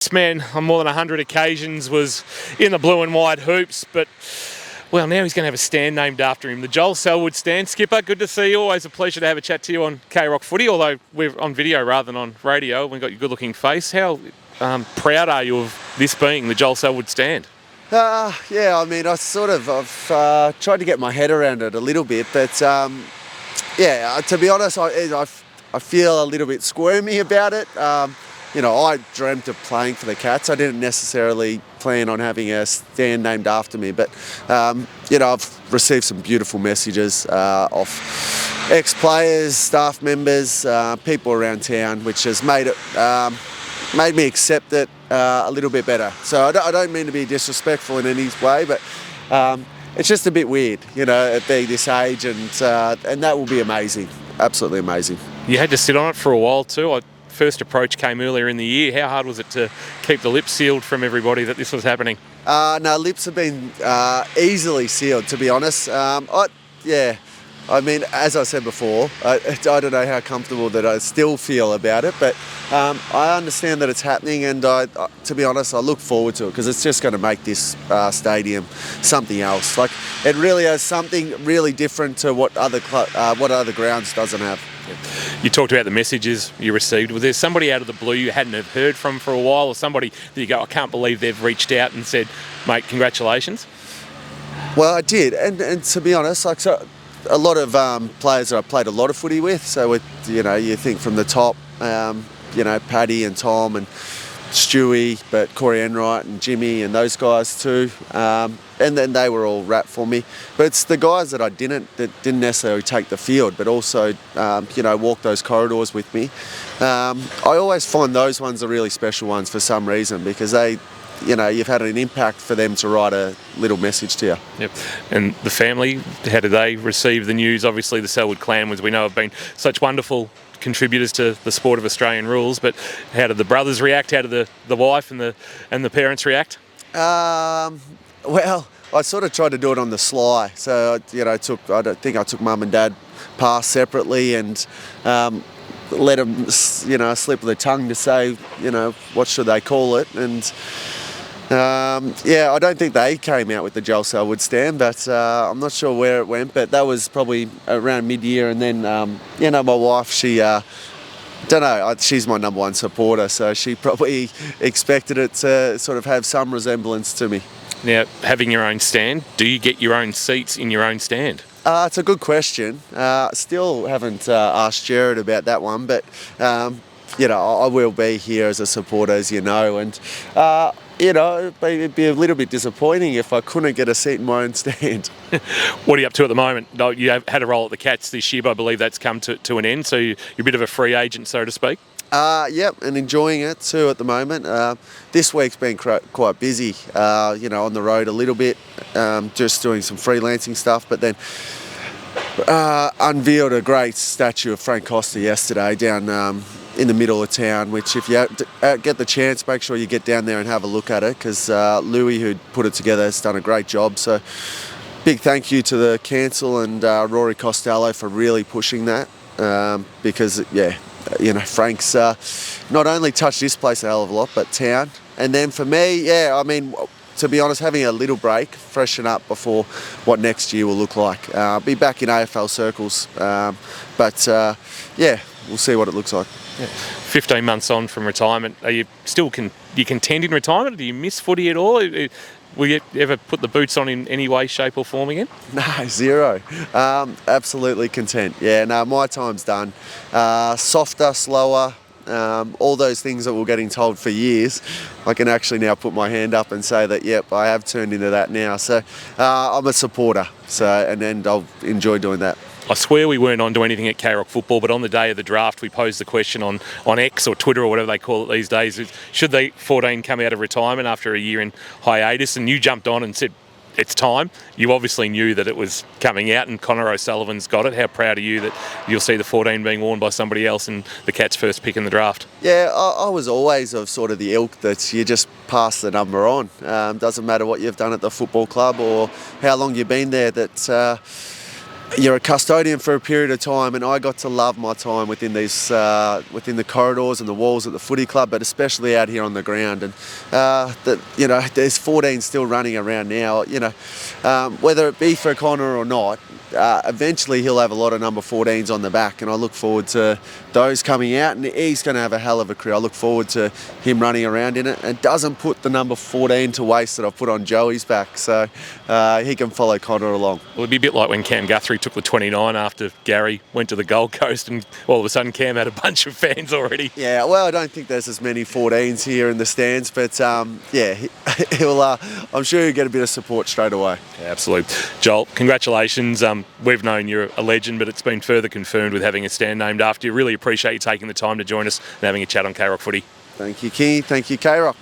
This man on more than 100 occasions was in the blue and white hoops, but well, now he's going to have a stand named after him. The Joel Selwood stand. Skipper, good to see you. Always a pleasure to have a chat to you on K-Rock Footy, although we're on video rather than on radio. We've got your good-looking face. How proud are you of this being the Joel Selwood stand? Yeah, I mean, I've tried to get my head around it a little bit, but to be honest, I feel a little bit squirmy about it. I dreamt of playing for the Cats. I didn't necessarily plan on having a stand named after me, but I've received some beautiful messages off ex-players, staff members, people around town, which has made me accept it a little bit better. So I don't mean to be disrespectful in any way, but it's just a bit weird, at being this age, and that will be amazing, absolutely amazing. You had to sit on it for a while too. First approach came earlier in the year. How hard was it to keep the lips sealed from everybody that this was happening? No, lips have been easily sealed, to be honest. I mean, as I said before, I don't know how comfortable that I still feel about it, but I understand that it's happening, and to be honest, I look forward to it because it's just going to make this stadium something else. Like, it really has something really different to what other grounds doesn't have. You talked about the messages you received. Was there somebody out of the blue you hadn't have heard from for a while, or somebody that you go, I can't believe they've reached out and said, mate, congratulations? Well, I did, and to be honest, a lot of players that I played a lot of footy with. So you think from the top, Paddy and Tom and Stewie, but Corey Enright and Jimmy and those guys too. And then they were all wrapped for me. But it's the guys that didn't necessarily take the field, but also, walk those corridors with me. I always find those ones are really special ones for some reason, because you've had an impact for them to write a little message to you. Yep. And the family, how did they receive the news? Obviously the Selwood clan, as we know, have been such wonderful contributors to the sport of Australian rules, but how did the brothers react? How did the wife and the parents react? Well, I sort of tried to do it on the sly. So, I took mum and dad past separately and let them, slip of the tongue to say, what should they call it? And I don't think they came out with the Joel Selwood stand, but I'm not sure where it went, but that was probably around mid-year. And then, my wife, she's my number one supporter, so she probably expected it to sort of have some resemblance to me. Now, having your own stand, do you get your own seats in your own stand? It's a good question. Still haven't asked Jared about that one, but, I will be here as a supporter, as you know, and, it'd be a little bit disappointing if I couldn't get a seat in my own stand. What are you up to at the moment? You have had a role at the Cats this year, but I believe that's come to an end, so you're a bit of a free agent, so to speak. Yep, and enjoying it too at the moment. This week's been quite busy, on the road a little bit, just doing some freelancing stuff, but then unveiled a great statue of Frank Costa yesterday down in the middle of town, which if you get the chance, make sure you get down there and have a look at it, because Louis, who put it together, has done a great job. So big thank you to the council and Rory Costello for really pushing that, because, Frank's not only touched this place a hell of a lot, but town. And then for me, to be honest, having a little break, freshen up before what next year will look like. Be back in AFL circles, but we'll see what it looks like. Yeah. 15 months on from retirement, are you still you content in retirement? Do you miss footy at all? Will you ever put the boots on in any way, shape or form again? No, zero. Absolutely content. Yeah, no, my time's done. Softer, slower, all those things that we're getting told for years, I can actually now put my hand up and say that, yep, I have turned into that now. So I'm a supporter, and I'll enjoy doing that. I swear we weren't on to anything at K-Rock Football, but on the day of the draft, we posed the question on X or Twitter or whatever they call it these days, should the 14 come out of retirement after a year in hiatus? And you jumped on and said, it's time. You obviously knew that it was coming out, and Connor O'Sullivan's got it. How proud are you that you'll see the 14 being worn by somebody else and the Cats' first pick in the draft? Yeah, I was always of sort of the ilk that you just pass the number on. Doesn't matter what you've done at the football club or how long you've been there, that you're a custodian for a period of time, and I got to love my time within these within the corridors and the walls at the footy club, but especially out here on the ground. And there's 14 still running around now. Whether it be for Connor or not, eventually he'll have a lot of number 14s on the back, and I look forward to those coming out, and he's going to have a hell of a career. I look forward to him running around in it, and doesn't put the number 14 to waste that I've put on Joey's back, so he can follow Connor along. Well, it'd be a bit like when Cam Guthrie took the 29 after Gary went to the Gold Coast, and all of a sudden Cam had a bunch of fans already. Yeah, well, I don't think there's as many 14s here in the stands, but he'll. I'm sure he'll get a bit of support straight away. Yeah, absolutely. Joel, congratulations. We've known you're a legend, but it's been further confirmed with having a stand named after you. Really appreciate you taking the time to join us and having a chat on K-Rock Footy. Thank you, Kingy. Thank you, K-Rock.